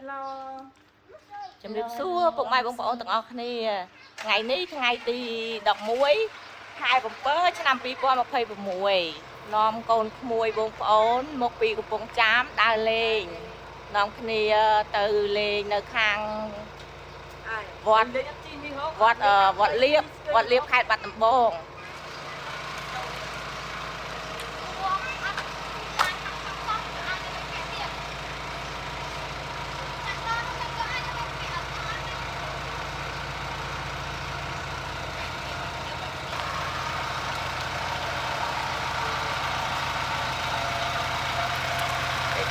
Hello ជំរាបសួរពុកម៉ែបងប្អូនទាំងអស់គ្នាថ្ងៃនេះថ្ងៃទី11ខែ7ឆ្នាំ2026នាំកូនក្មួយបងប្អូនមកពីកំពង់ចាមដើរលេងនាំគ្នាទៅលេងនៅខាងវត្តលៀបខេត្តបាត់ដំបង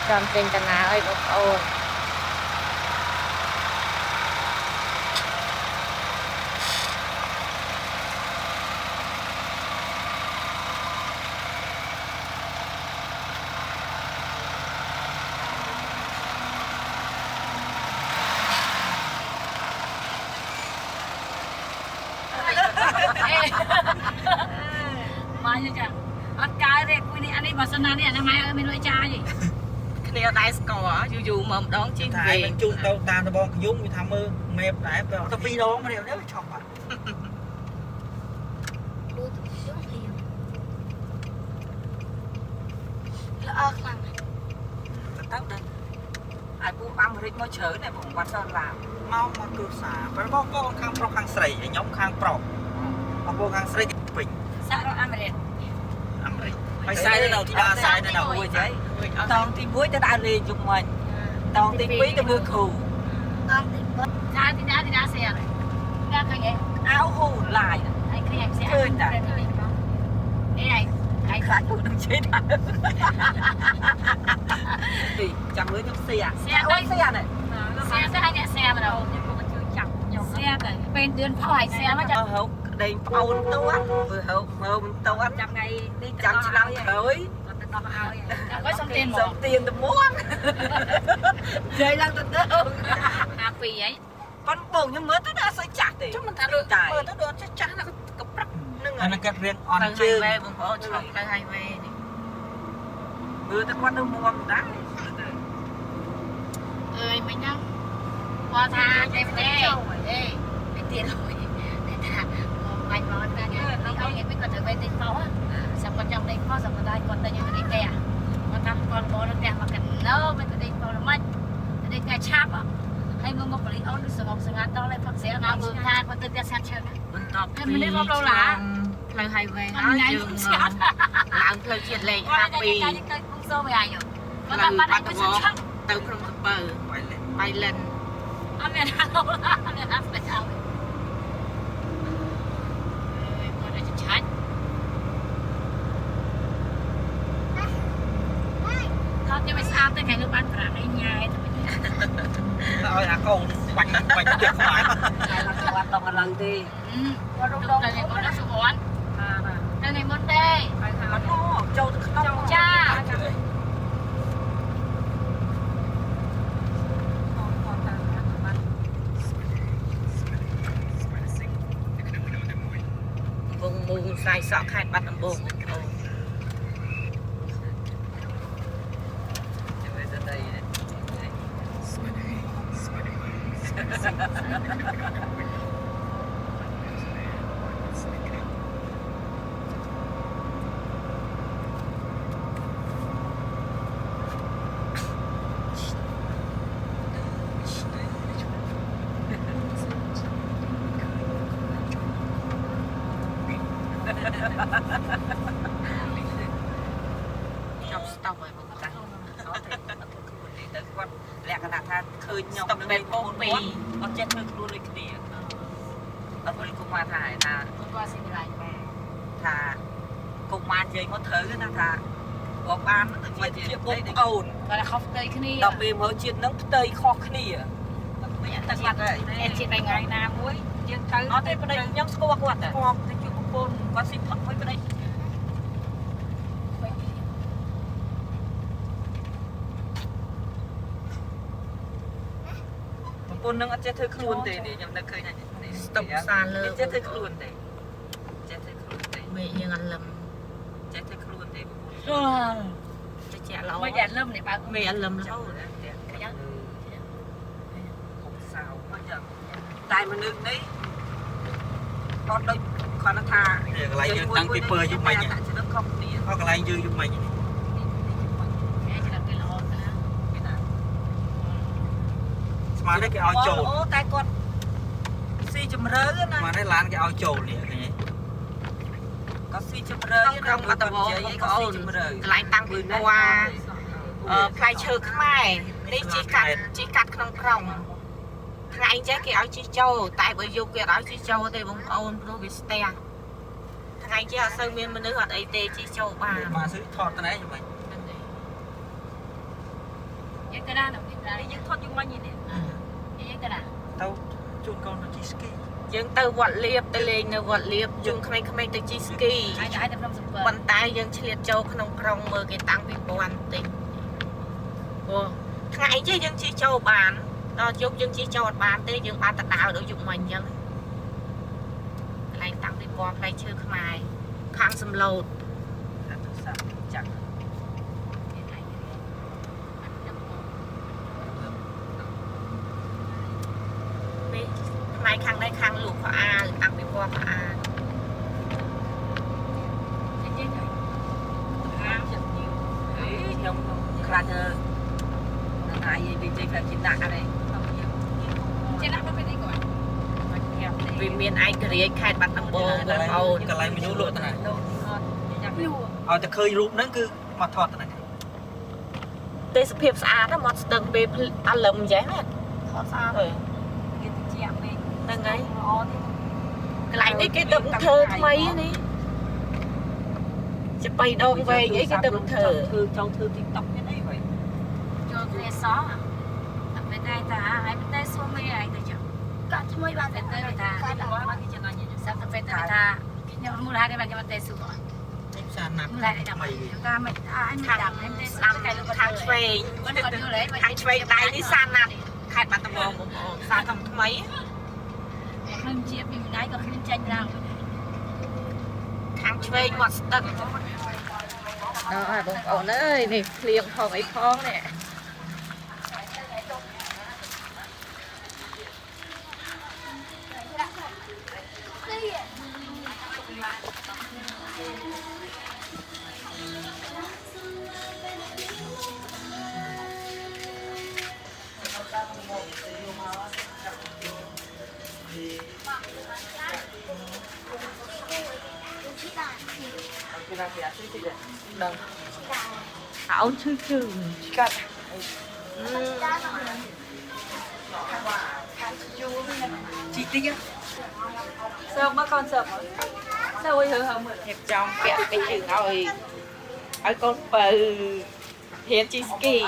ចាំចេញតាណាអើយបងប្អូនមកចាអត់កើទេគួយនេះអានេះបើសិនណានេះអាម៉ែអើមានលុយចាយទេគ្នាអត់ដែរស្គាល់យូរមកម្ដងជិះតែមិនជុំទៅតាមដបងកយុំវាថាមើលមេបដែរទៅ2ដងមកនេះឆប់បាត់លូទៅជុំលៀងល្អខ្លាំងទៅដឹងឲ្យពូអាមេរិកមកជ្រើនេះបងវត្តសនឡាមកគ្រួសារបើបងប្អូនខាងប្រុសខាងស្រីខ្ញុំខាងប្រុសបងប្អូនខាងស្រីពេញសហរដ្ឋអាមេរិកហើយខ្សែនៅទីដាខ្សែនៅមួយចៃតងទី1ទៅដើរលេងជុំមិញតងទី2ទៅមើលគ្រូតងទី3ចាទីដាស្អាតតែឃើញឯងអៅហូឡាយហើយឃើញឯងស្អាតឃើញតែឯងខ្លាចពូនឹងជិះចាំមើលខ្ញុំសៀអូនសៀនេះសៀទៅឲ្យអ្នកសៀម្ដងខ្ញុំមកជួយចាប់ខ្ញុំសៀទៅពេលเดือนផុសឲ្យសៀមកចាំហៅដេញប្អូនតួមើលហៅមើលមិនតួចាំថ្ងៃនេះចាំឆ្នាំក្រោយទៅដោះឲ្យចាំក៏សុំទៀនមកសុំទៀនទៅមួងជ័យឡើងទៅទៅអាពីអីប៉ុនបងខ្ញុំមើលទៅដល់ស្អីចាស់ទេខ្ញុំមិនថាមើលទៅដល់ចាស់ណាក៏ប្រាក់នឹងអានឹងកាត់រៀងអន់ជើងបងប្អូនឆ្លងទៅ highway នេះមើលទៅគាត់នៅមួងដែរអើយមិញហ្នឹងគាត់ថាទេទេអេទៀនលុយថាបាញ់មកតែនេះឲ្យគេគាត់ទៅវិញទិញមកសម្រាប់ចាំទិញមកសម្រាប់ដែរគាត់តែយើងទៅផ្ទះគាត់ថាគាត់បោនៅផ្ទះមកកណ្ដោមិនទៅទិញមកមិនទៅទិញតែឆាប់ហើយមើលមកបលីអូនសងសងាត់ដល់ហើយផឹកស្រាណាមើលថាគាត់ទៅផ្ទះសាត់ឈើណាបន្ទាប់ពីនេះមកឡូឡាផ្លូវ highway ហើយយើងឡើងផ្លូវជាតិលេខ52ទៅពុកសូមឲ្យគាត់ថាបាត់ឲ្យទៅឆាប់ទៅក្នុងសំពើបៃលិនអត់មានឡូឡាអត់មានស្បែកអើយគាត់ទៅឆាច់គាត់จะไม่ស្អាតទេគេលើបានប្រាក់អីញ៉ែទៅវិញឲ្យអាកូនបាញ់ទៀតខ្លាំងហើយឡើងគាត់ដល់ឡើងទេគាត់រំលងទៅគាត់សុវណ្ណទៅថ្ងៃមុនទេអត់ចូលទៅក្នុងចាវងមូលខ្សែសក់ខេត្តបាត់ដំបងបងប្អូនខ្ញុំស្តុបឲ្យបងតាទៅគាត់លក្ខណៈថាឃើញខ្ញុំនឹងពេលបងពីរអត់ចេះធ្វើខ្លួនដូចគ្នាអត់ពេលគុំមកថាគាត់ស៊ីវិល័យថាគុំបាននិយាយមកត្រូវណាថាបងបានទៅជាបងប្អូនគាត់ខុសផ្ទៃគ្នាដល់ពេលមើលជាតិនឹងផ្ទៃខុសគ្នាមិនអត់ទឹកគាត់ជាតិថ្ងៃណាមួយយើងទៅអត់ទេប្តីខ្ញុំស្គាល់គាត់តែគាត់ទៅជួបប្រពន្ធគាត់ស៊ីផឹកមួយប្តីប្រពន្ធនឹងអត់ចេះធ្វើខ្លួនទេខ្ញុំនឹកឃើញនេះស្តុកសាលើចេះធ្វើខ្លួនទេចេះធ្វើខ្លួនទេមេយើងអត់លឹមចេះធ្វើខ្លួនទេទៅជាក់ល្អមិនតែលឹមនេះបើមេអត់លឹមចូល តែមនុស្សនេះអត់ដូចគាត់ថាកន្លែងយើងតាំងពីពើយុគមិញអត់កន្លែងយើងយុគមិញស្មានគេឲ្យចូលតែគាត់ស៊ីជំរឿណាស្មានតែឡានគេឲ្យចូលនេះឃើញទេគាត់ស៊ីជំរឿក្រុមបាត់ដំបងគាត់ស៊ីជំរឿ កន្លែងតាំងពីពណ៌ផ្លែឈើខ្មែរនេះជីកាត់ក្នុងក្រុងថ្ងៃចេះគេឲ្យជីចូលតែបើយប់គេអត់ឲ្យជីចូលទេបងប្អូនព្រោះវាស្ទះថ្ងៃចេះអត់សូវមានមនុស្សអត់អីទេជីចូលបានមកស៊ឺថតទៅណែយ៉ាងម៉េចយើងទៅណាដល់យើងថតយុមិញនេះយើងទៅណាទៅជូនកូនទៅជីស្គី យើងទៅវត្តលៀបទៅលេងនៅវត្តលៀបយើងក្មេងៗទៅជីស្គី ហើយទៅព្រមសំពើ ប៉ុន្តែយើងឆ្លៀតចូលក្នុងក្រុងមើលគេតាំងពីពាន់តិចអូថ្ងៃចេះយើងជីចូលបានដល់យប់យើងជីចូលអត់បានទេយើងបានទៅដើរដូចយុគមិញអញ្ចឹងកន្លែងតាំងពីពណ៌ផ្លែឈើខ្មែរខាងសំឡូតចាក់នេះផ្នែកខាងនេះខាងលោកខោអាវតាំងពីពណ៌ខោអាវខ្ញុំខ្លាចថ្ងៃវិជ័យផ្លែជាតិដាក់អីចេះដាក់ទៅពេលនេះគាត់វាមានឯករាជ្យខេត្តបាត់ដំបងបងប្អូនក ន្លែងមនុស្សលក់ទៅណាឲ្យតែឃើញរូបហ្នឹងគឺមកថតទៅណាទេសភាពស្អាតមកស្ទឹងពេលអាលឹមអញ្ចឹងណាថតស្អាតទេគេទៅជាពេកហ្នឹងហើយកន្លែងនេះគេទៅធ្វើថ្មីនេះจะไปดองเวงấy cái tầm thờ trong thư TikTok như thế vậy cho thuê xó à bên đây ta ai bên đây xua mê ai tới chợ cả chúng mấy bạn bên đây ta sao ta bên đây ta nhưng mua lại đây bạn cho bạn tê sủa mua lại để đọc ta mình ai mình đọc em tê sủa cái lúc thang xuê thang xuê đây đi san nè khai bạn tầm bò san tầm mấy không chia mình cái còn không tranh nào thang xuê ngọt tận đó bông ổn ơi này liền hồng ấy phong nè đừng áo chư chư cắt chi tiết sao mấy con sợ sao ơi hử hử hẹp trong kẹt cái chữ rồi ở con bờ hiện chi ski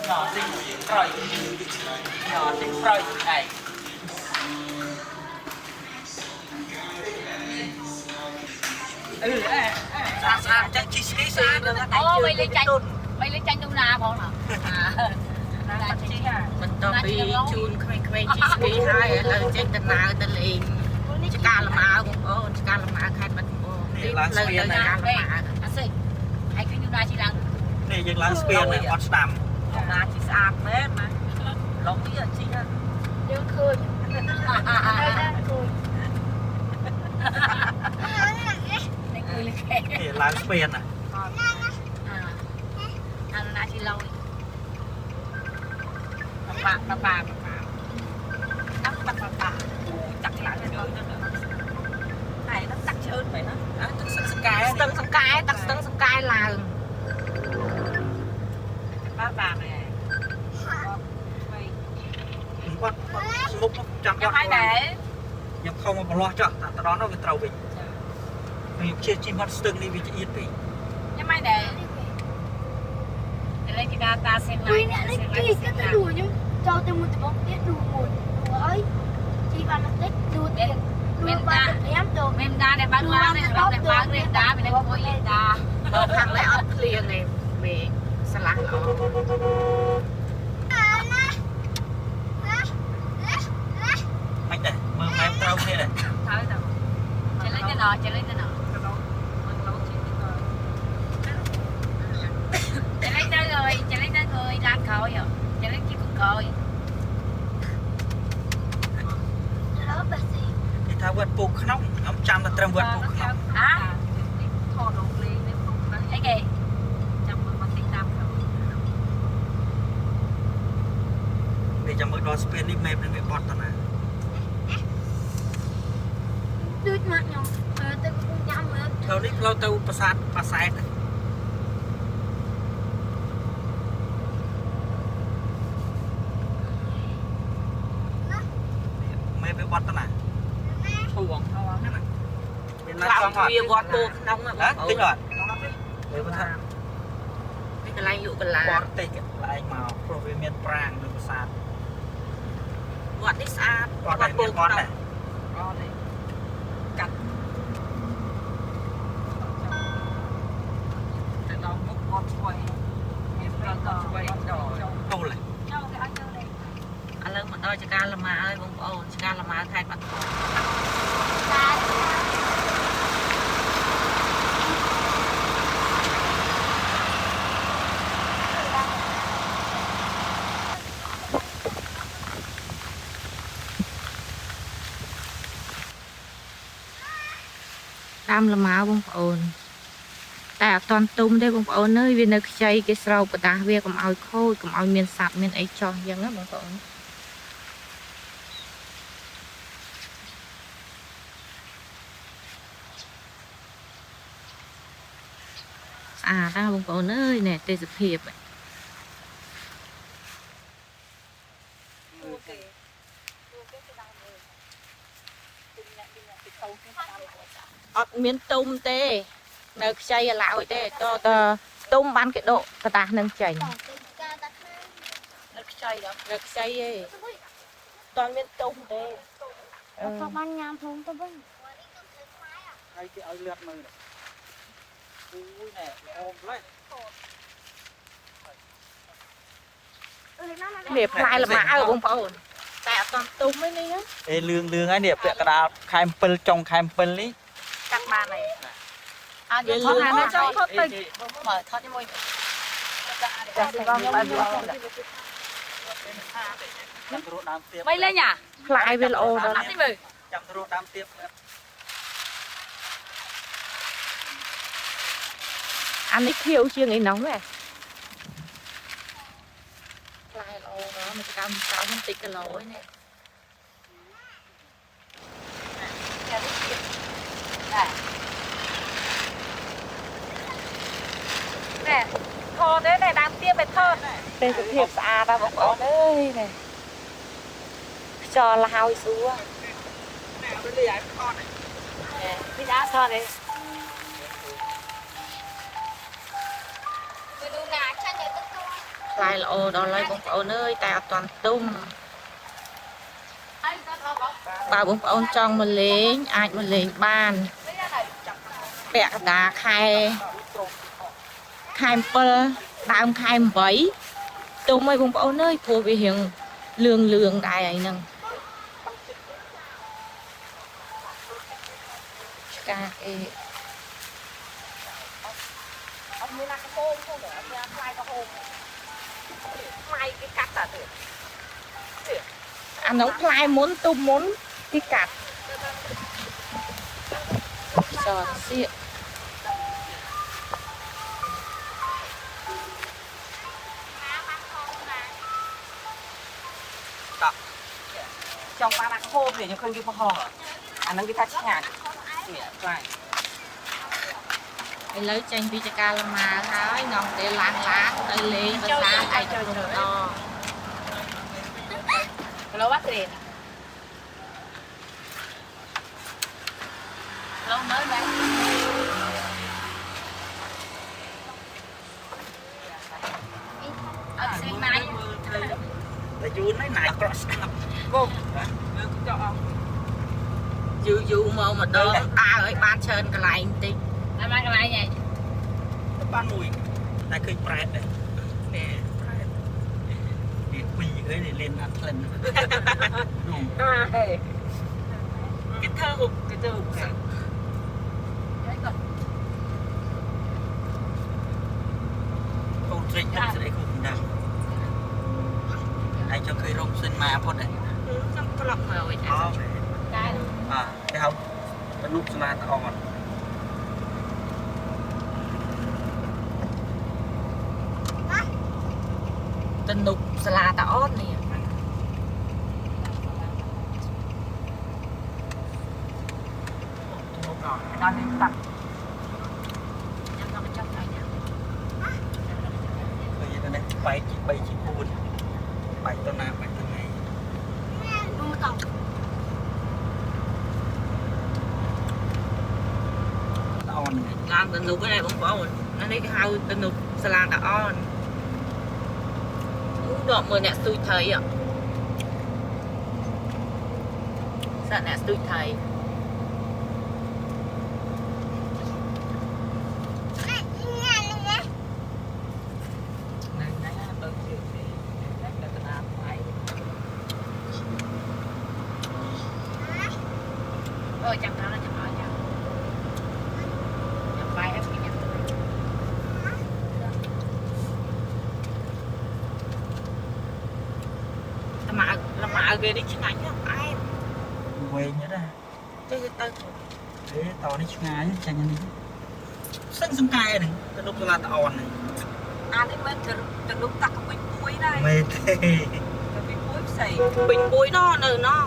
nhỏ xinh rồi nhỏ xinh rồi này xa chắc chi xí xí được cái ô mày lấy chanh đâu na bọn hả mình to bị chun khơi chi xí hai ở trên tận nào tận liền chỉ cả là mà cũng có chỉ cả là mà khai bật lần tới cả là mà ai khuyên đâu na chỉ là này dân láng spiên này hot stamp là chỉ sạc mét mà ឡងនេះជីណា យើងឃើញឃើញនេះគឺលគេ នេះឡើងស្ពានណា អាណាជីឡយ បាក់ដាក់ដាក់ចាក់ឡើងទៅហើយnó chắc chơn vậy đóទឹកស្ទឹងសង្កែទឹកសង្កែទឹកស្ទឹងសង្កែឡើងបាទនេះ គាត់មុខចាំគាត់ ហើយដែរ ខ្ញុំខំមកបន្លោះចោះតែតដល់នោះវាត្រូវវិញខ្ញុំជាជីមាត់ស្ទឹងនេះវាជាអៀតពេក ញ៉ាំហើយដែរលេខកាតាសេនឡា Ui nè, lấy cái cái đùa nhưng cho tôi một cái tiết đùa một đùa ấy chỉ vào nó tích đùa tiền đùa ba em được មេមដាដែលបើកឡាននេះរត់តែបើកមេមដាវានឹងគួយដាខាងនេះអត់ឃ្លៀងទេវាស្រឡះល្អ មិនដែរមើលម៉ែត្រូវគ្នាដែរ ត្រូវទៅចេះលេងទៅណចេះលេងទៅណចេះលេងទៅrồiចេះលេងទៅrồiឡានក្រោយចេះលេងជាគុំក្រោយ nó bà xì គេថាវត្តពូក្នុងខ្ញុំចាំតែត្រឹមវត្តពូក្នុង ហ៎ថតរូបលេងនេះអីគេចាំមើលមកទីតាមទៅ ពេលចាំមើលដល់ស្ពាននេះម៉ែនឹងវាបត់តាណា đứt mặt nhau tôi cũng nhắm mà ផ្លូវនេះផ្លូវទៅប្រាសាទប្រាសែតម៉ែវាបត់តាណា ឈួង ហ្នឹងណាមានណា ខ្លោ ចង់អត់ វាវត្តពោក្នុងហ្នឹង ហ៎ទិញអត់លើបើថា នេះកន្លែងលក់កន្លា បរទេសកន្លែងមកព្រោះវាមានប្រាង្គនៅប្រាសាទ វត្តនេះស្អាត បត់តែមានបត់ដែរ អត់ទេកាត់ទៅដល់មុខអត់ស្វ័យមានប្រកបស្វ័យដល់ ចូលហើយ ចូលគេអត់ចូលទេឥឡូវមកដល់ចការលម៉ាហើយបងប្អូនចការលម៉ាខេត្តបាត់ដំបង តាមលម៉ាបងប្អូនតែអត់តាន់ទុំទេបងប្អូនអើយវានៅខ្ចីគេស្រោបប្រដាស់វាកុំឲ្យខូចកុំឲ្យមានសัตว์មានអីចោះអញ្ចឹងណាបងប្អូនស្អាតណាបងប្អូនអើយនេះទេសភាពអត់មានទុំទេនៅខ្ចីឡើយទេតើទុំបានគេដកกระดาษនឹងចេញនៅខ្ចីដល់នៅខ្ចីទេតើមានទុំទេ có ban nhám không tôi vẫn ហើយគេឲ្យលឿនមើលអូយណែអូមផ្លេះ វាផ្លែលម៉ាអើបងប្អូនតែអត់តាន់ទុំទេនេះណា អេលឿងហើយនេះពាក់កណ្ដាលខែ7ចុងខែ7នេះ កាត់បានហើយអត់យើងថតណាចូលថតទៅមើលថតជាមួយចាស់បងខ្ញុំយល់ ចាំទៅរកដើមទៀប មិនលេងអាផ្លែវាល្អដល់នេះមើល ចាំទៅរកដើមទៀប អានេះខៀវជាងឯណោះហ៎ផ្លែល្អដល់មកកម្មកៅបន្តិចគីឡូឯនេះណែថតទេតែដើមទៀបមិនថតទេសភាពស្អាតណាបងប្អូនអើយនេះខ្យល់ហើយសួរ ណែទៅលីឲ្យថត ពីដើរថតទេ ផ្លែល្អដល់ហើយបងប្អូនអើយតែអត់ទាន់ទុំបើបងប្អូនចង់មកលេងអាចមកលេងបានពាក់កណ្ដាលខែ7ដើមខែ8ទុំហើយបងប្អូនអើយព្រោះវារៀងលឿងដែរអីហ្នឹងឆ្កាគេអត់មានណាកហូមផងអត់មានផ្លែកហូម mai cái cắt là được anh nóng phai muốn tôm muốn cái cặp giò xịa trong ba cái hôm để cho khơi cái phò anh đang cái thắt nhạt lạiไอ้เลยเจนพิจารณาท้ายงองเตล้างล้างเตลีภาษาไอ้ตรงต่อ Kalau bắt tiền lâu mới đây ở xe máy để chú nói này cross vô cho ông យូរយូរមកម្ដងដើរឲ្យបានច្រើនកន្លែងតិច làm ăn cái này vậy បានមួយតែឃើញប្រែតដែរនេះប្រែតនេះពីរអើយនេះលេនអត់ក្លិននោះ cái thơ hụt cái thơ hụt đấy còn កូនស្រីអត់ស្រីគូដែរហើយចង់ឃើញរកសិនមកផុតដែរ trong club mà rồi អូ cái គេហៅតនុកស្លាតអត់ tình nục là tao ớt nè đang đi tặng em nó trong này nè ឃើញទៅនេះបែកជា3ជា4បែកទៅណាបែកទៅណី mua tổng តអនហ្នឹង làm tình nục cái này bông bông nó lấy cái hao tình nục là tao ớt đọt mười nè xui thấy ạ sợ nè xui thấy ហ្នឹងណាទៅជាតែទៅណាថ្លៃ rồi chẳng nào là chẳng nói nhau chẳng bài em cái nhạc តែមកគេនេះឆ្ងាញ់ណាស់ឯង វែងហ្នឹងណា ទៅទៅ ទេតនេះឆ្ងាយចាញ់នេះសឹងសង្កែហ្នឹងតនុកស្លាតអនហ្នឹង អានេះមិនទៅនោះតាក់កពីមួយដែរ មែនទេ កពីមួយផ្សេងពីមួយណោះនៅណោះ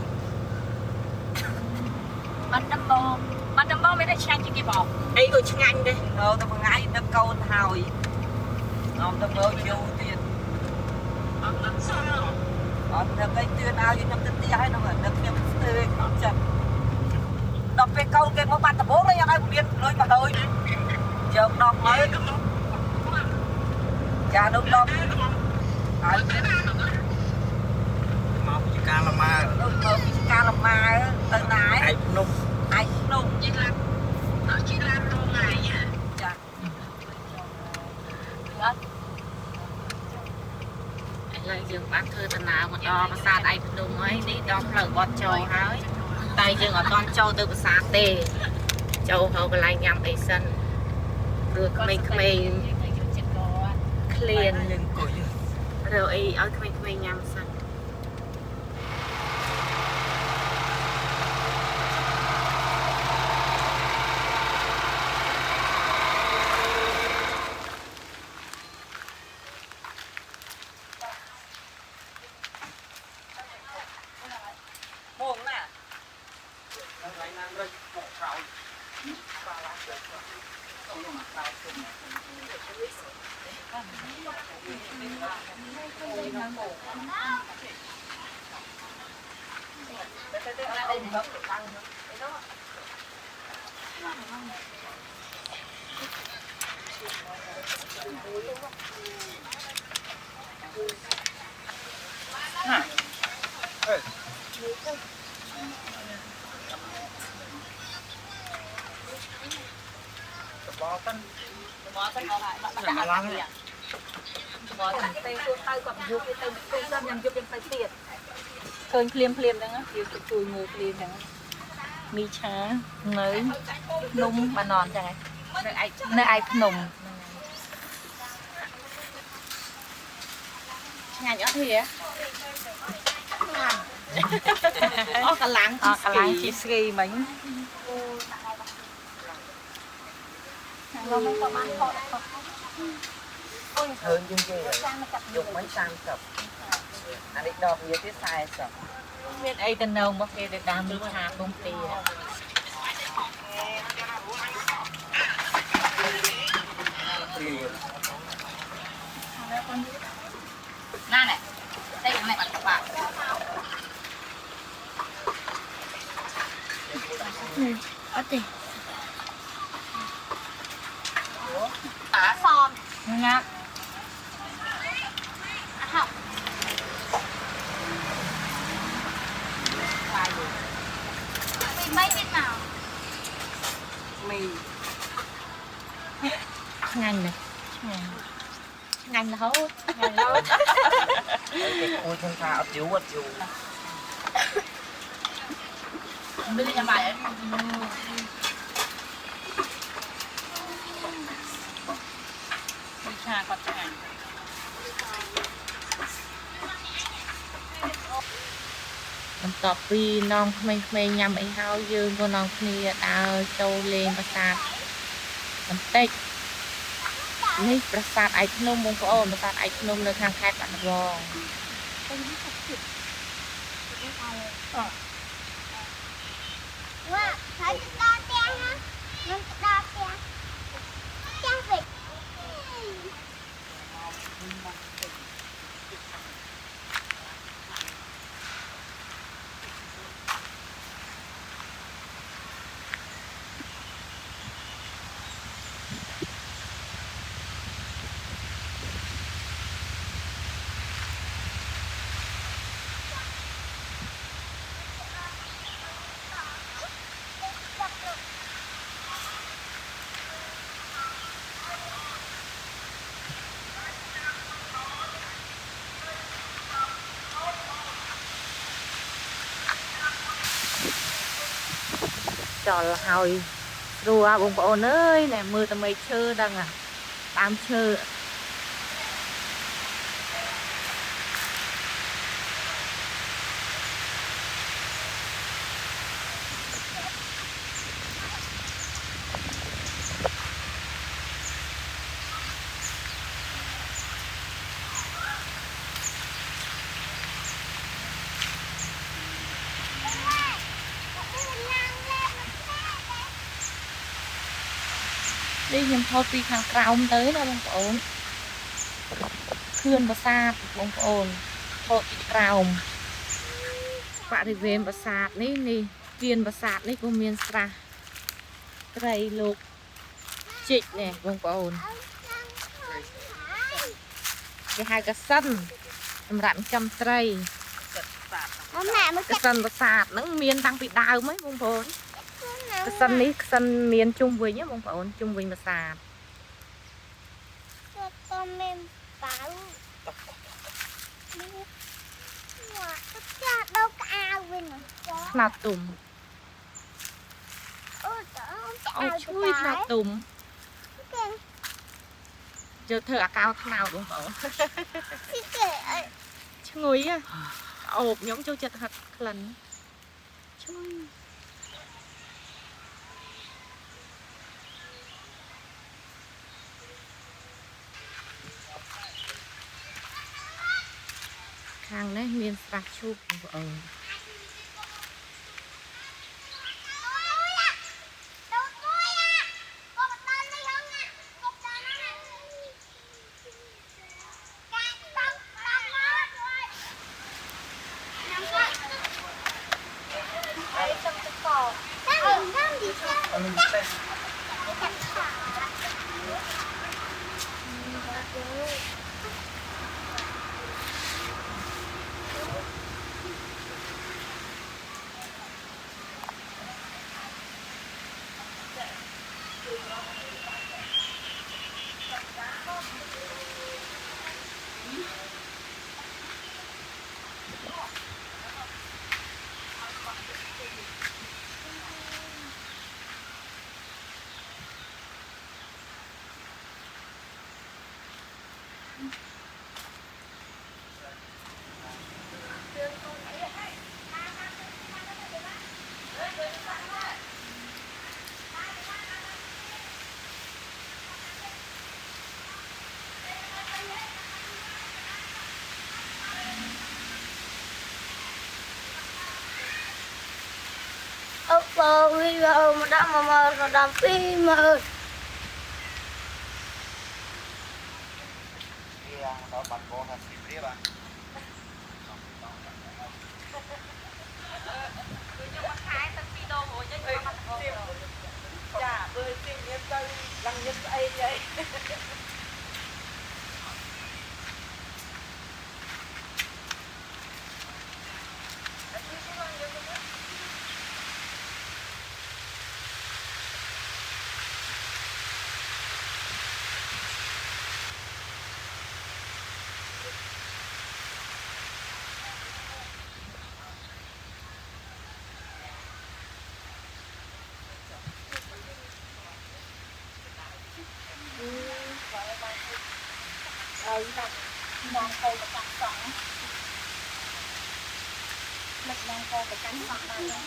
bánh đâm bông mớiได้chanh cho cái bọc អីក៏ឆ្ងាញ់ដែរ ទៅតែមួយថ្ងៃដឹកកូនហើយអមទៅមើលយូរទៀតអត់ដឹងសោះអត់ដឹងអីទឿនឲ្យខ្ញុំទៅទីហើយនោះដឹកខ្ញុំស្ទើរអត់ចិត្តដល់ពេលកូនគេមកបាត់ដំបងខ្ញុំឲ្យពលានលុយមកហើយយកដកមើលចានោះដកហើយមកពីការលម៉ើដូចមកពីការលម៉ើទៅណាឯងភ្នំឯងភ្នំជីឡាដល់ជីឡារងថ្ងៃចា ឥឡូវយើងបានធ្វើដំណើរមកដល់ប្រាសាទឯកភ្នំហើយនេះដល់ផ្លូវបត់ចូលហើយតែយើងអត់ទាន់ចូលទៅប្រាសាទទេចូលហៅកន្លែងញ៉ាំអីសិនព្រោះក្មេងៗឃ្លាន យើងអង្គុយ រកអីឲ្យក្មេងៗញ៉ាំសិន Buông nè. Đây này đang rơi một trào. Ba lá được rồi. Không có mặt đau chung. Hả? Ê. Bò tân còn lại bạn đặt lăng đấy. Bò tân tay tôi tay còn giúp cái tay tôi dân nhằm giúp em tay tiền. Khơi phim phim đó á, yêu cái cùi người phim đó. Mi chá nới nung bà non chẳng ai. Nơi ai nùng. Ngày nhỏ thì á. អូកលាំងជីស្គីមិញ เราไม่ประมาณพอ hơn chung kia dùng mấy 30 anh đi đọc nhiều cái sai sợ មានអីទៅនៅមកគេទៅដាំឆាពុំទី นั่นแหละได้ยังไงปัดกระบะ អត់ទេ ขาซอน ងាប់ มีไม่เป็นหนาว mi ឆ្ងាញ់ណាស់ឆ្ងាញ់រហូត cái cua chân pha ở chiếu vật chiếu ไม่ได้จะไป ឆាគាត់ឆ្ងាញ់បន្ទាប់ពីน้องក្មេងៗញ៉ាំអីហើយយើងក៏នាំគ្នាដើរចូលលេងប្រាសាទបន្តិចនេះប្រាសាទឯកភ្នំបងប្អូនប្រាសាទឯកភ្នំនៅខាងខេត្តបាត់ដំបង ว่าใช้ตาเตียงนะมันตาเตียงเตียงเป็ด ចលហើយស្រួលបងប្អូនអើយណែមើលតែមេឃឈើដឹងអាតាមឈើ នេះខ្ញុំថតពីខាងក្រោមទៅណាបងប្អូនខឿនប្រាសាទបងប្អូនថតពីក្រោមបរិវេណប្រាសាទនេះគៀនប្រាសាទនេះក៏មានស្រះត្រីលោកជីកនេះបងប្អូនគេហៅកសិនសម្រាប់ចំត្រី มันแม่มัน កសិនប្រាសាទហ្នឹងមានតាំងពីដើមហ៎បងប្អូន កសិននេះកសិនមានជុំវិញបងប្អូនជុំវិញប្រាសាទ ก็ไม่เปล่าว่าจะเราก็เอาวิน ថ្នោតទុំ โอ้จะ អូជួយថ្នោតទុំ เก่ง យកធ្វើអាកោថ្នោតបងប្អូន ที่เก๋ ឈ្ងុយហ៎អូបខ្ញុំចូលចិត្តហិតក្លិនឈ្ងុយខាងនេះមានស្រះឈូកបងប្អូន เ bơ video mà đã mà đam phim mà Đó bạn cô là xịp riêng à. Dạ, bơi tìm em coi lăng nhất ấy vậy. mong cô và cắn sóng lịch mong cô và cắn sóng này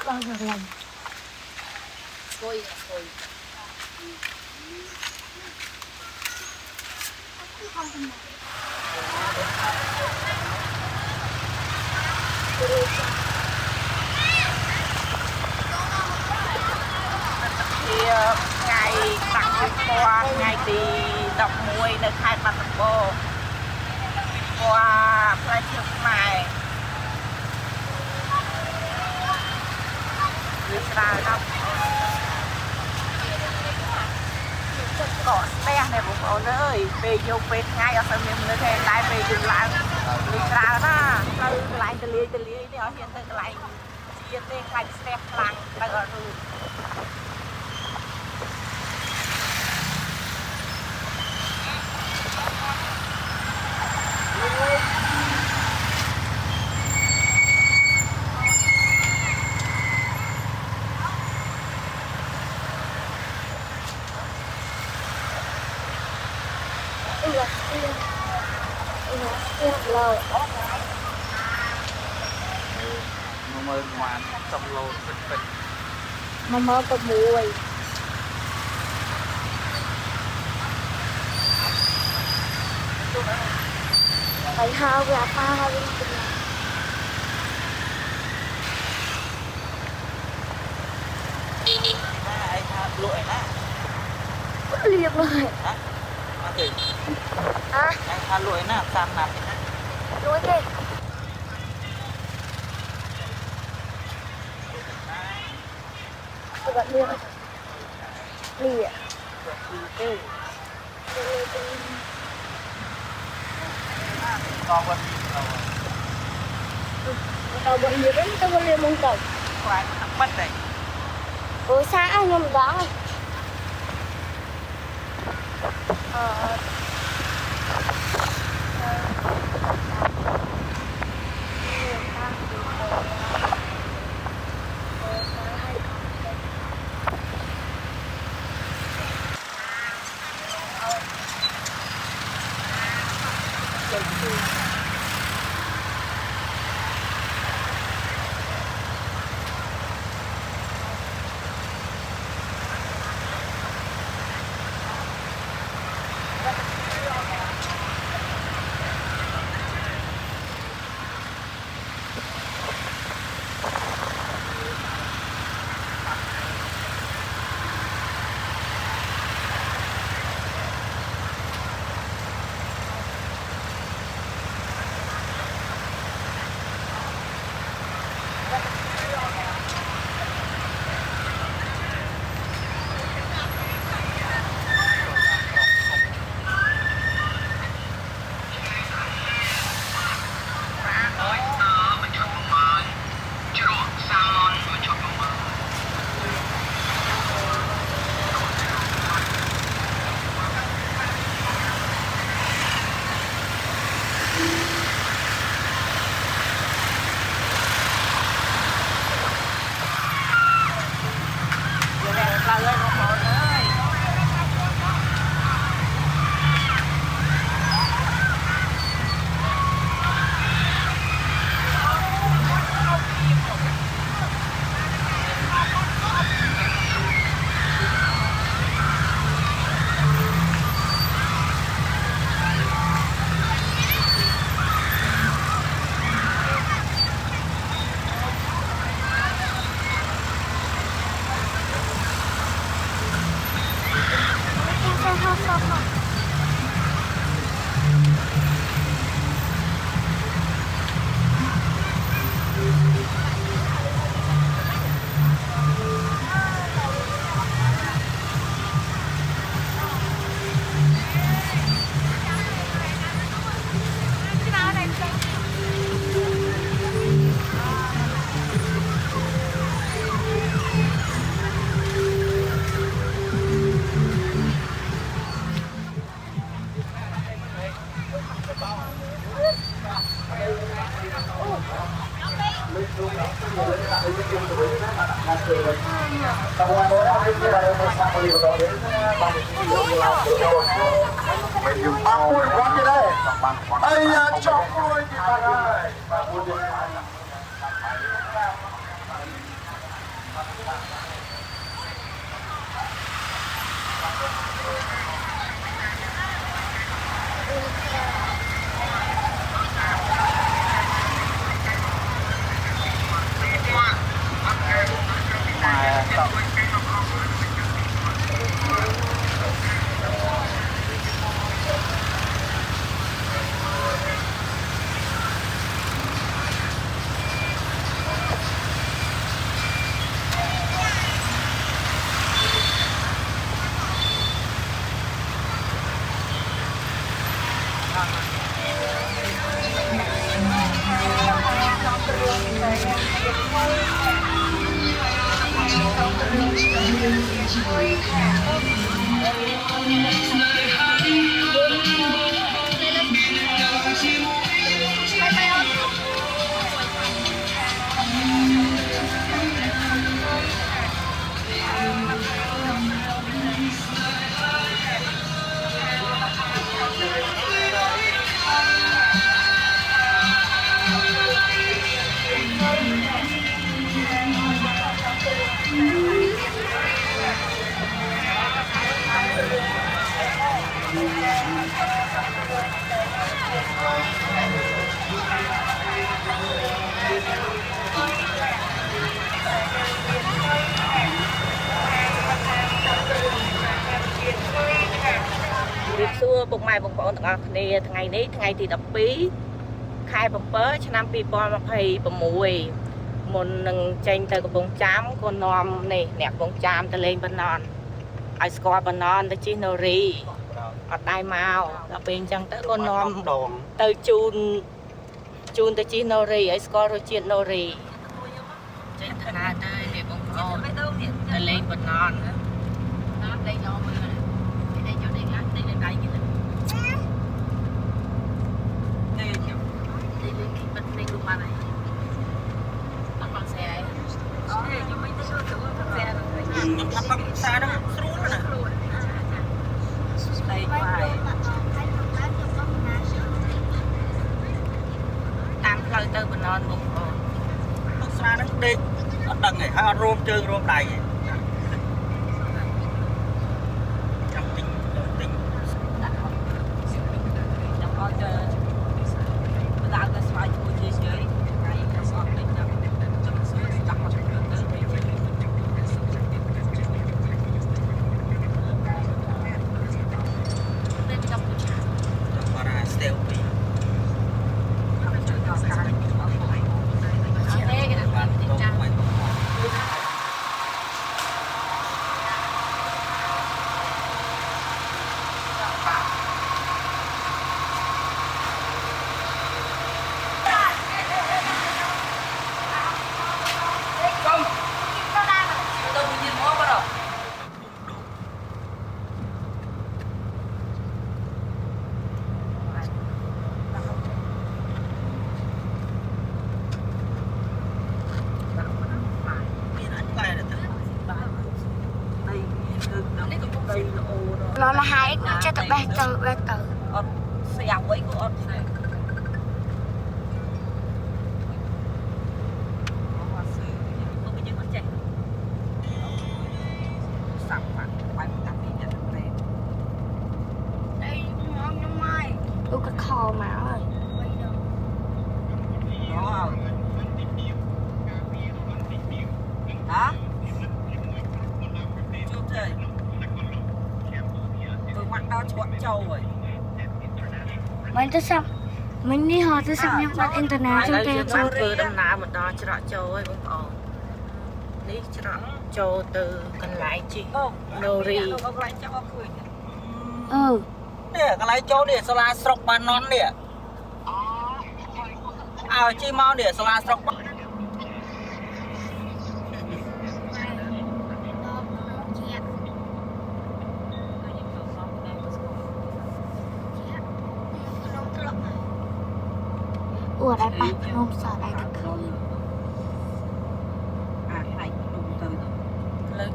bao giờ làm tôi thì ngày tặng qua ngày thì đọc mùiនៅខេត្តបាត់ដំបងquaផ្លែឈើខ្មែរវាច្រើនណាស់កកស្ទះដែរបងប្អូនអើយពេលយកពេលថ្ងៃអត់សូវមានមនុស្សទេតែពេលយើងឡើងវាច្រើនណាស់ផ្លូវកន្លែងទលាយនេះអត់ហ៊ានទៅកន្លែងជាតិទេខ្លាចស្ទះខ្លាំងទៅអត់រួចlời nó mới ngoan trong lô phịch mà mơ có mùi phải hao ra pha đi ai tha lụi nè liệp rồi hả mà thử à ai tha lụi nè tam nạp lúa thế các bạn liệp liệp con vẫn tàu bận liệp đấy tao liệp mong tàu khoai thằng mất này ở xã nhưng đó រៀបសួរពុកម៉ែបងប្អូនទាំងអស់គ្នាថ្ងៃនេះថ្ងៃទី12ខែ7ឆ្នាំ2026មុននឹងចេញទៅកំពង់ចាមក៏នាំនេះអ្នកកំពង់ចាមទៅលេងបណ្ណនឲ្យស្គាល់បណ្ណនទៅជិះណូរីអត់ដែរមកដល់ពេលអញ្ចឹងទៅក៏នាំទៅជូនទៅជិះណូរីឲ្យស្គាល់រសជាតិណូរីចេញទៅណាទៅនេះបងប្អូនទៅលេងបណ្ណនណាលេងដល់មើលđây chỗ này ngắt đây lên đây kìa đây kìa đây lên cái bên đây luôn mà này bắt bằng xe ấy đây cho mấy cái số chỗ bắt xe rồi bắt bằng xa đó xuống rồi nè đây phải ăn lâu từ bên non luôn bắt xa đó đi ở đằng này hai rôm chơi rôm đầy nó là hai nó cho tụi bé từ dọc ấy của ông tôi cái kho mà ơi hả chưa trời tôi mặt đau chuột trâu rồi mình tới xong mình đi họ tới xong nhưng mà internet trong đây tay nó cứ đâm ná mình đo cho châu ấy bông ổ đi cho châu từ cần lại chị Nori nè cái lấy châu nè sala sọc bàn non nè à chi mau nè sala sọc ủa đây ba không sợ đây thật không à này đúng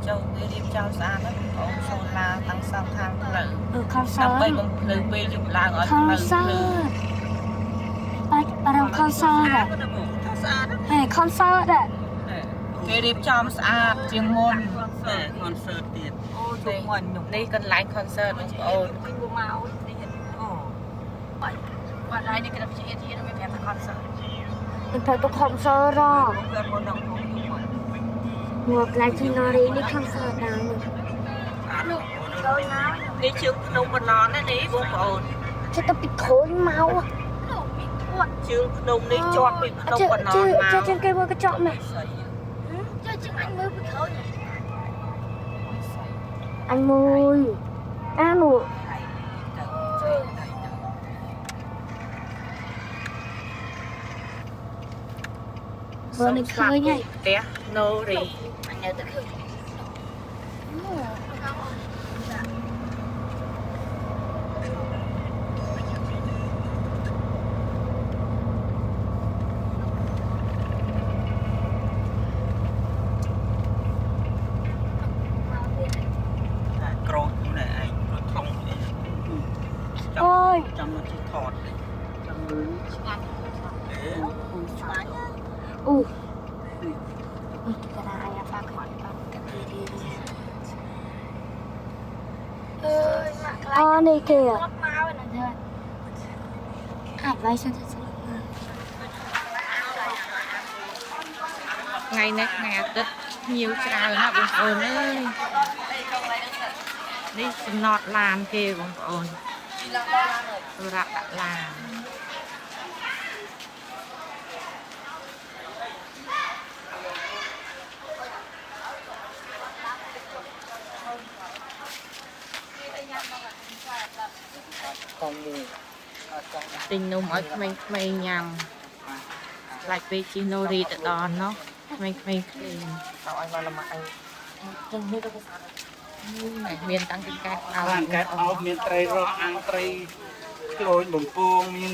châu người điệp châu xa nó có xôn la tăng sang thang lử คอนเสิ đâm ร์ bay ต bằng lử bê dục la ở คอน lử เสิร์ lử ตไปเราคอนเสิร์ตอ่ะเฮ้ยคอนเสิร์ตอ่ะ គេរៀបចំស្អាតជាងមុន concert ទៀតអូជុំមិញខ្ញុំ នេះកន្លែង concert បងប្អូន ពីមកទៀតអូ วันไรนี่ก็จะไปเชียร์ที่เราไม่แพ้คอนเสิร์ต มันเป็นตัวคอนเสิร์ตอ่ะ เพื่อนคนน้องผมอยู่หมด หัวกลายที่นอรีนี่คอนเสิร์ตนะ នេះជើងភ្នំបណ្ណនណានេះបងប្អូន จะต้องปิดโขนเมาอ่ะ ជើងភ្នំនេះជាប់ពីភ្នំបណ្ណនមក เจอcâyมือกระจกไหม ស្អី เจ้าจึงอันมือไปเขาเนี่ย อันมวยหนู เบอร์นี่เคยไง ផ្ទះណូរី อันเนี้ยจะคือ ក្រោយនេះឯងរត់ខ្លងអី โอ้ย ចាំមកជិះថតចាំមើល อู้นี่กระดาษอะฝากก่อนฝากกันดีอ๋อนี่เกย์อ่านไว้ฉันจะ ថ្ងៃនេះថ្ងៃអាទិត្យភ្ញៀវច្រើនណាស់បងប្អូនអើយនេះចំណតឡានគេបងប្អូនសម្រាប់ដាក់ឡាន កងមួយកង ទិញនំឲ្យក្មេងៗញ៉ាំខ្លាចពេលជិះណូរីទៅដល់នោះក្មេងៗឃ្លាន ទៅឲ្យមកល្មអញ ចឹងនេះទៅសាមានតាំងពីកើតអោ ខាងកើតអោបមានត្រីរស់អាំងត្រីក្លូនបំពងមាន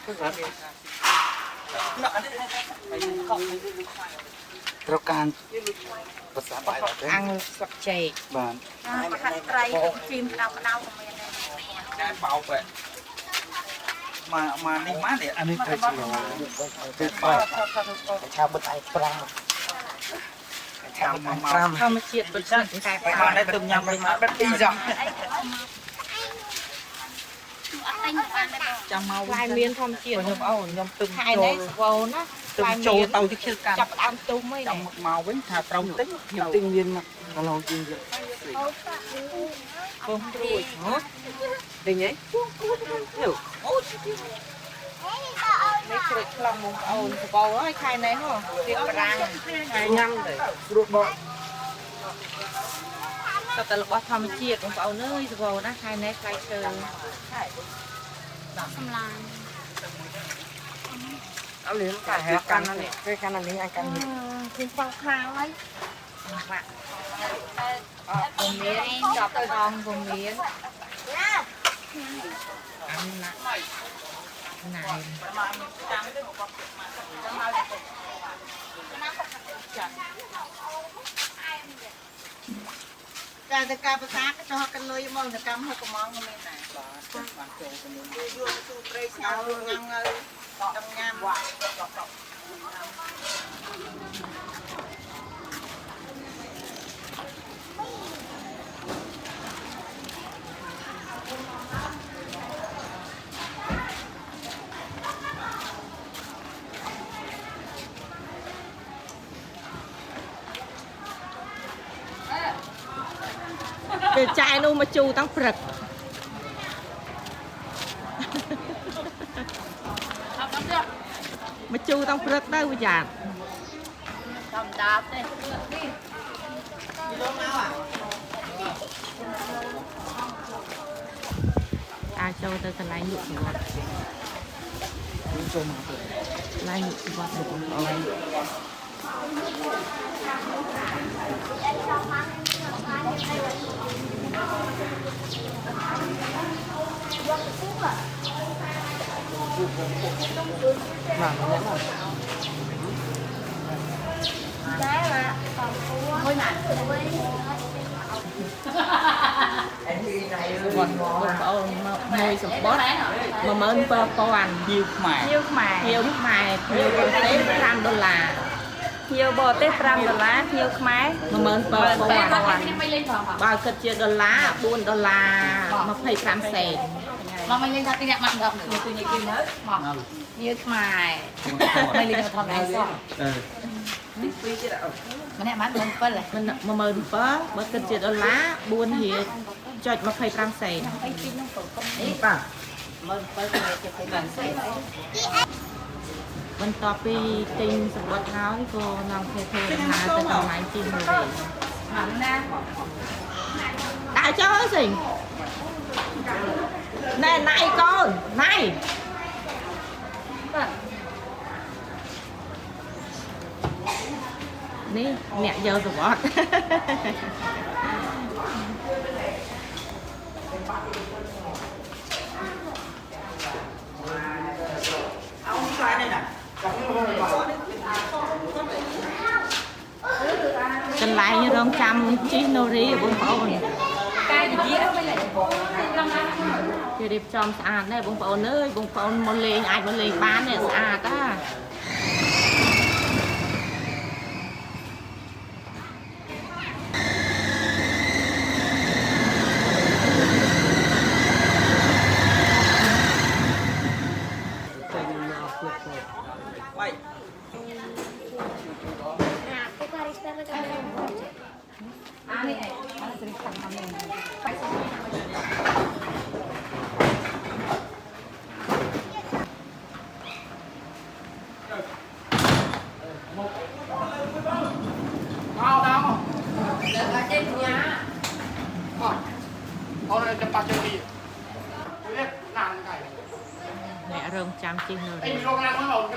ត្រូវការភាសាបាយទេ អាំងស្លឹកចេក បាទ ประคันไตรจีมดาวดาวของมันเนี่ย តែបោកមកនេះមកនេះ អានេះត្រីឆ្លងទៅបោក ឆាបិទឯ5ឆាប5 ធម្មជាតិពិតស្និទ្ធតែ មកដែរទៅញ៉ាំវិញមកបិទពីសោះ ចាំមកផ្លែមានធម្មជាតិ ខ្ញុំអូនខ្ញុំទឹម ខែនេះស្វោណា ទឹមចូលទៅជិះកាត់ ចាប់ដើមទុំអី ចាំមកវិញថាត្រូវទិញ ខ្ញុំទិញមានមកកន្លងជាងយក ពងត្រួយ ទិញអី នេះជ្រេចខ្លងបងប្អូនស្វោហើយខែនេះហ៎ទៀតប្រាំង ហើយញ៉ាំទៅស្រួលបក ទៅតែរបស់ធម្មជាតិបងប្អូនអើយស្វោណាខែនេះផ្លែឈើ សម្លាញ់ เอาเหรียญใส่กันนั่นนี่ด้วยกันอันนี้อันกันนี้ คือฟังคราวไว้ បាក់អត់ពុំមានចប់ថងពុំមានអានណាណៃ แต่แต่การประสานก็จะหกันเลยมองแต่การให้กมองก็ไม่ได้ បានចូលទៅនឹង ยูสูเปรย์เงางามเงยดำงามว่ะ ពេលចាយនោះមកជូរតាំងព្រឹកមកជូរតាំងព្រឹកទៅប្រយ័ត្ន ดำดาบเลย អាចចូលទៅកន្លែងលក់ជីវិត ចូលមក កន្លែងលក់ជីវិតបងប្អូន មកញ៉ាំមក អ Ngôi nạn. បងប្អូនមកមួយសម្បត្តិ17000 ជាវខ្មែរ ភ្ញៀវខ្មែរភ្ញៀវបរទេស$5 ភ្ញៀវបរទេស$5ភ្ញៀវខ្មែរ17000 បើគិតជាដុល្លារ$4 25 សេន Mà mình lên thật đi đẹp mặt được. Tôi nhìn kim hết. Như mày. Mày lên thật này sao? អឺ Mà nè mắt mình phân này. 17000បើគិតជាដុល្លារ4.25 សេន នេះប៉ា បន្ទាប់ពីទិញសម្បត្តិហើយក៏នាំគ្នាធ្វើដំណើរទៅកន្លែងទីមួយវិញ Mắm nè. ដាក់ចុះអើសិញណែណៃកូនណៃនេះអ្នកយកសម្បត្តិ កន្លែងរងចាំជីណូរីបងប្អូន Cái gì vậy? Mới lại. គេរៀបចំស្អាតណាស់បងប្អូនអើយបងប្អូនមកលេងអាចមកលេងបាននេះស្អាតតា បាយ Aku garis tanah kamu. Ani này. Ani sering sama mình. Phải xong. អ្នករងចាំជីណូរី Aku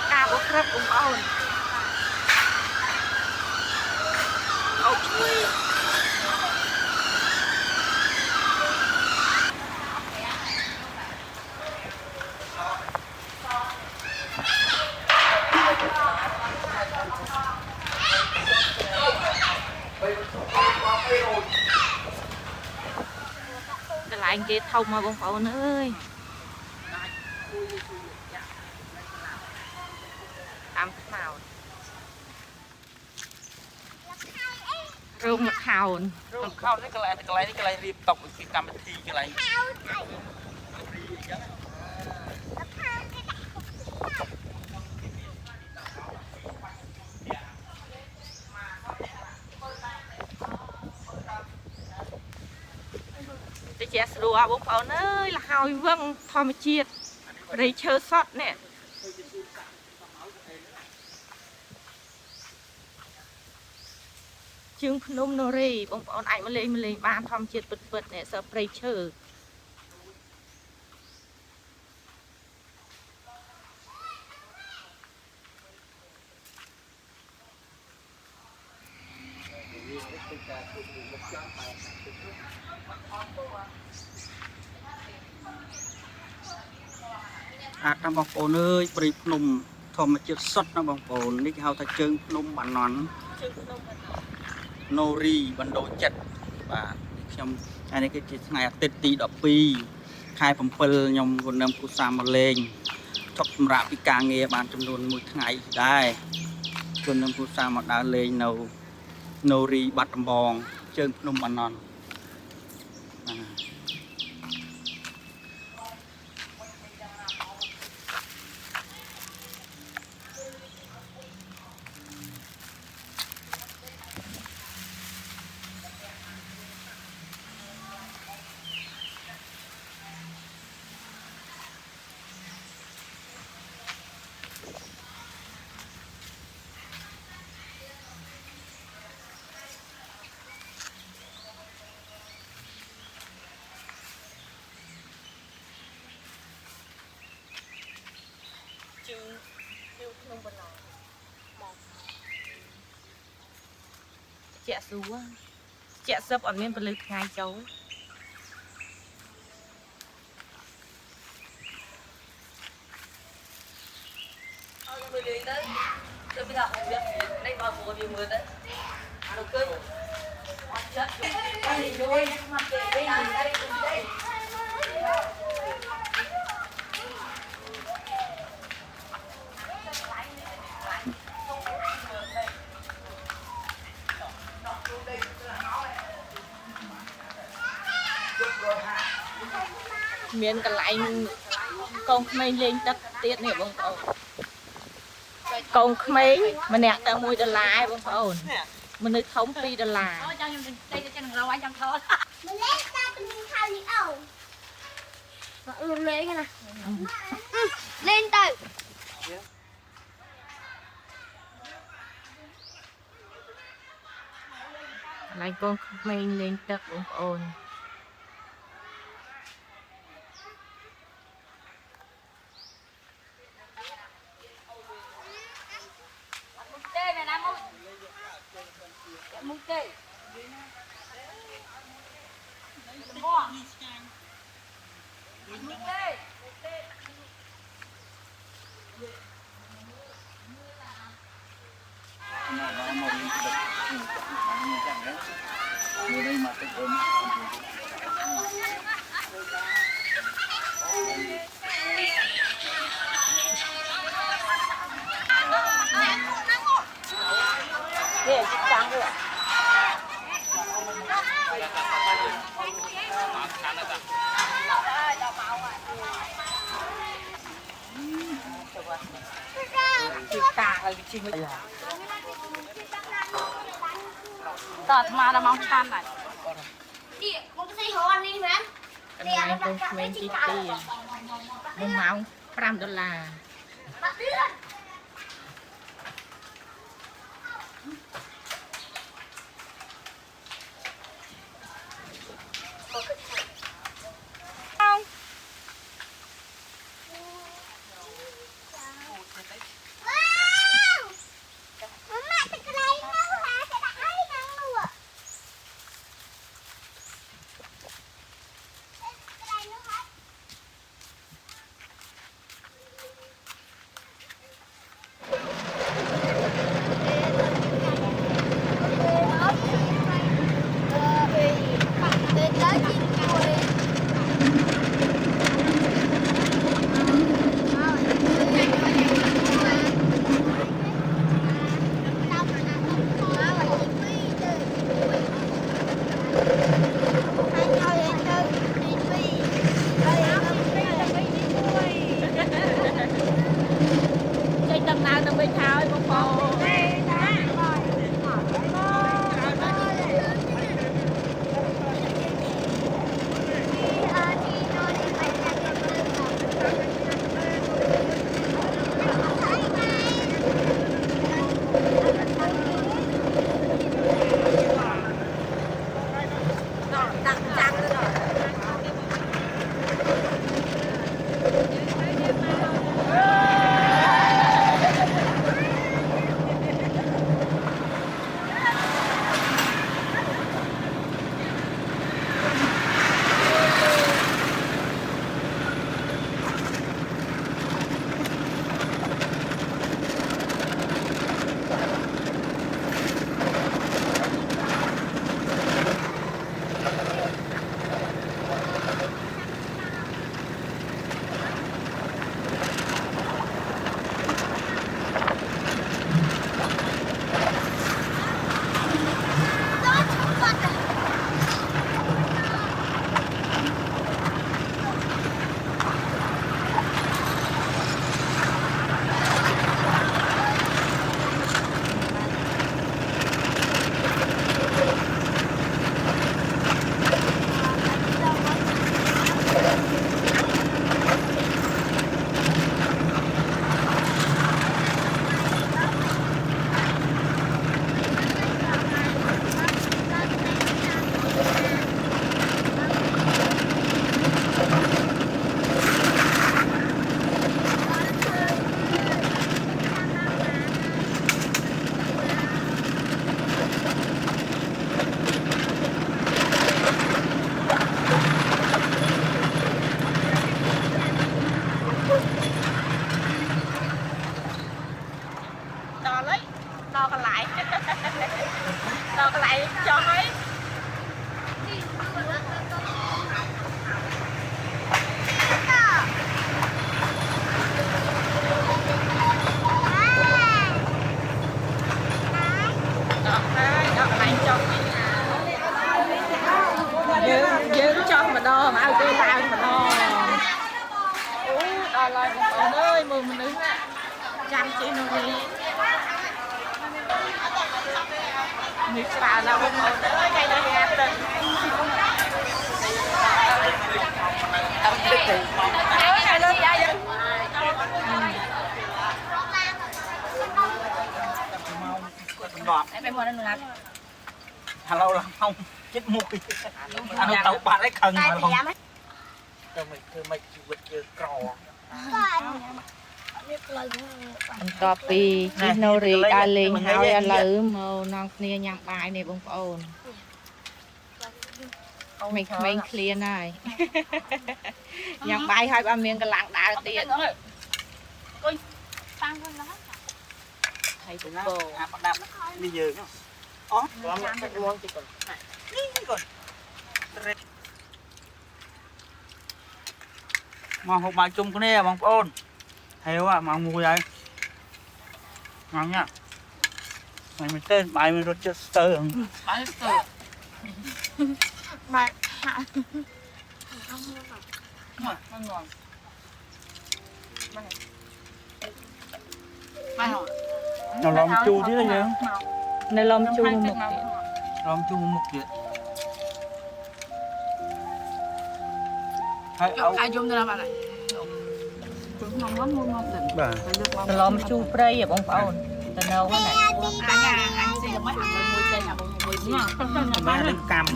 Cà bốc rớt cũng ổn. Ốc chui. Cái lại kia thông mà bông phổ nữa ơi. Tạm nào rung mặt hồn Rung khaoនេះកន្លែងនេះកន្លែងរៀបតុកពីកម្មវិធីកន្លែង Để trẻ sửa bông phổ ơi là hồi vâng thò mà chiết rồi chơi sót nè. Chương Phnom Nori bông phổ ảnh mà lên ban thò mà chiết bật nè sợ prey chơi. Tam bông phổ ơi, bì Phnom thòm mà chết sốt nó bông phổ này hao ta chương Phnom bản nón Nori bản đồ chật và trong anh ấy cái ngày Tết Tý đỏ pi khai phẩm pil nhom quân nâm cú sa mà lên chọc rạ bị càng nghe bàn trong đồn một ngày đây quân nâm cú sa mà đã lên nâu Nori bắt bong chương Phnom bản nón Chẹ súa chẹ sấp ở miền Bắc ngày cháu Tôi đi tới tôi bây giờ không biết đây bao mùa đi mưa đấy nó cứ chết đây rồi mặt đây đây miền cái lại con khmênh lên đất tiết này bông phổ con khmênh mà nẹt ta mùi đà la bông phổ mình nơi thống pi đà la đây cho nó anh trong thôn mình lấy ra mình thao đi ẩu luôn lấy cái này lên từ lại con khmênh lên đất bông phổ Để chị trắng rồi. Chị tàng là chị mới tọt mà là mong chan này. đi một cái hồ ăn đi mà Cái này con mình chỉ tiền một máu $5 bắt đi không ចាំជិះនៅនេះនេះច្រើនណាស់បងប្អូនអើយថ្ងៃនេះហាត់ទឹកអត់ទឹកទេថ្ងៃនេះអាយไปหมดแล้วหนูนัด ฮัลโหลเราเอาจิตมุกอันนี้เตาปลาได้คังมาลงคือไม่ชีวิตเจอกรอ បន្ទាប់ពីជីណូរីដើរលេងហើយឥឡូវមកនាំគ្នាញ៉ាំបាយនេះបងប្អូនក្មេងៗឃ្លានហើយញ៉ាំបាយហើយបើមានកន្លងដើរទៀតហើយបងប្អូន អាប្រដាប់នេះយើងអូចាំតែលងតិចก่อนនេះก่อนមកហូបបាយជុំគ្នាបងប្អូនហេវម៉ោង 1 ហើយម៉ោងញ៉ាមិនមែនទេបាយមានរសជាតិស្ទើរបាយស្ទើរបាយมันงอนเราลองจูที่ไหนยัง នៅឡំជូរមុខទៀត ลองจูមុខទៀតហើយអោអាយំទៅណាបាទខ្ញុំមកទៅបាទ ឡំជូរព្រៃបងប្អូនទៅនៅហ្នឹង អញស៊ីមិនអត់មួយចេញអាបងមួយស៊ី បាទនឹងកម្ម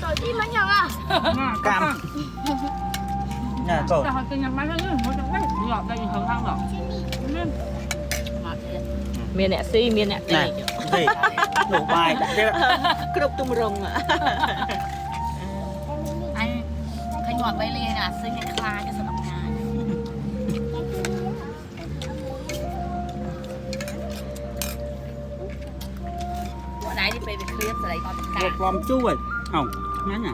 Tổ chi mà nhở à? កម្មណែកូន ទៅញ៉ាំបាយហ្នឹងមកទៅវិញយកទៅហឹងហឹងដល់មកទៀត មានអ្នកស៊ីមានអ្នក ណែ ទី ទេលោកបាយទេ គ្រប់ទម្រង់ អញឃើញមកបីលីណាស៊ីគេខ្លាចទៅសម្រាប់ងាយពួកណៃនេះពេលវាឃ្លៀបស្រីគាត់តកា លោកឡំជូហ៎អោញ៉ាញ់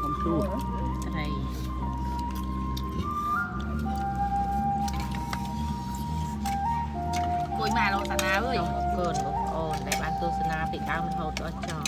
ឡំជូ ស្រី គួយមកឡូសាណាអើយ អរគុណបងប្អូនដែលបានទស្សនាពីដើមរហូតដល់ចប់